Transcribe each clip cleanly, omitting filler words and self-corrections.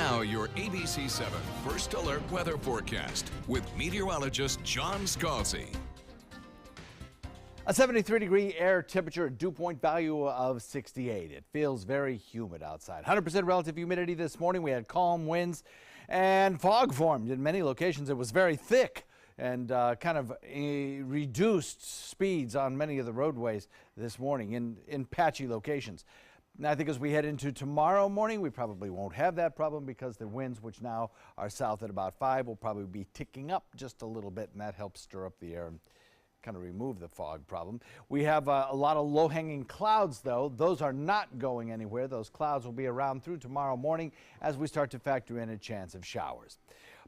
Now your ABC 7 First Alert Weather Forecast with meteorologist John Scalzi. A 73-degree air temperature, dew point value of 68. It feels very humid outside. 100% relative humidity this morning. We had calm winds and fog formed in many locations. It was very thick and kind of reduced speeds on many of the roadways this morning in patchy locations. Now, I think as we head into tomorrow morning, we probably won't have that problem because the winds, which now are south at about 5, will probably be ticking up just a little bit, and that helps stir up the air and kind of remove the fog problem. We have a lot of low-hanging clouds, though. Those are not going anywhere. Those clouds will be around through tomorrow morning as we start to factor in a chance of showers.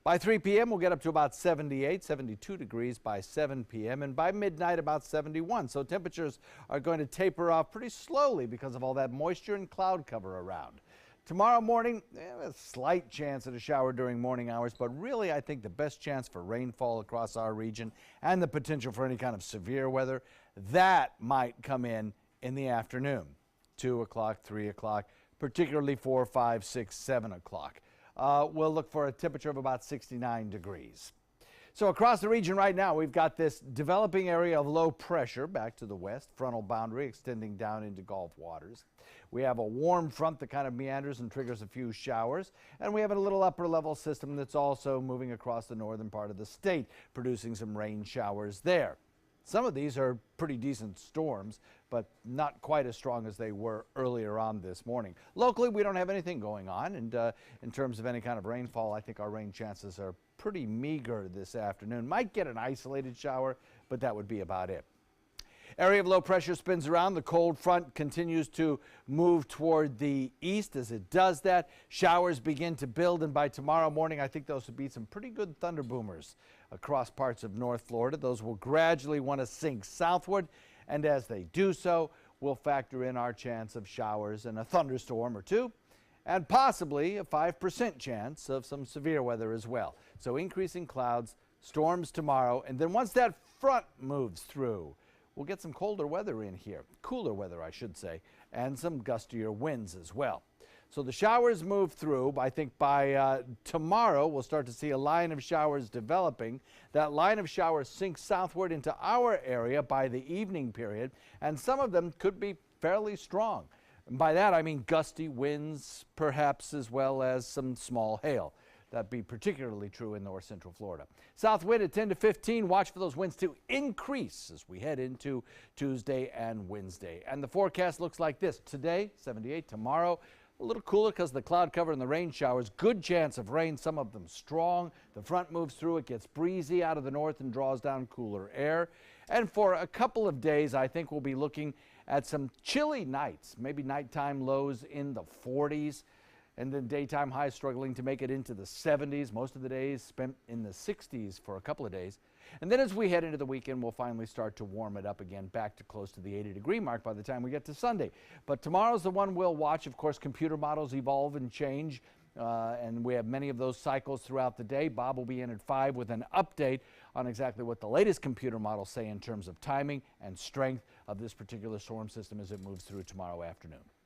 By 3 p.m., we'll get up to about 78, 72 degrees by 7 p.m., and by midnight, about 71. So temperatures are going to taper off pretty slowly because of all that moisture and cloud cover around. Tomorrow morning, a slight chance at a shower during morning hours, but really I think the best chance for rainfall across our region and the potential for any kind of severe weather, that might come in the afternoon, 2 o'clock, 3 o'clock, particularly 4, 5, 6, 7 o'clock. We'll look for a temperature of about 69 degrees. So across the region right now, we've got this developing area of low pressure back to the west, frontal boundary extending down into Gulf waters. We have a warm front that kind of meanders and triggers a few showers, and we have a little upper level system that's also moving across the northern part of the state, producing some rain showers there. Some of these are pretty decent storms, but not quite as strong as they were earlier on this morning. Locally, we don't have anything going on, and in terms of any kind of rainfall, I think our rain chances are pretty meager this afternoon. Might get an isolated shower, but that would be about it. Area of low pressure spins around. The cold front continues to move toward the east. As it does that, showers begin to build, and by tomorrow morning, I think those would be some pretty good thunder boomers across parts of North Florida. Those will gradually want to sink southward, and as they do so, we'll factor in our chance of showers and a thunderstorm or two, and possibly a 5% chance of some severe weather as well. So increasing clouds, storms tomorrow, and then once that front moves through, we'll get some colder weather in here, cooler weather, I should say, and some gustier winds as well. So the showers move through. I think by tomorrow, we'll start to see a line of showers developing. That line of showers sinks southward into our area by the evening period, and some of them could be fairly strong. And by that, I mean gusty winds, perhaps, as well as some small hail. That'd be particularly true in north central Florida. South wind at 10 to 15. Watch for those winds to increase as we head into Tuesday and Wednesday. And the forecast looks like this. Today, 78. Tomorrow, a little cooler because of the cloud cover and the rain showers. Good chance of rain, some of them strong. The front moves through. It gets breezy out of the north and draws down cooler air. And for a couple of days, I think we'll be looking at some chilly nights, maybe nighttime lows in the 40s. And then daytime highs struggling to make it into the 70s. Most of the days spent in the 60s for a couple of days. And then as we head into the weekend, we'll finally start to warm it up again, back to close to the 80-degree mark by the time we get to Sunday. But tomorrow's the one we'll watch. Of course, computer models evolve and change, and we have many of those cycles throughout the day. Bob will be in at 5 with an update on exactly what the latest computer models say in terms of timing and strength of this particular storm system as it moves through tomorrow afternoon.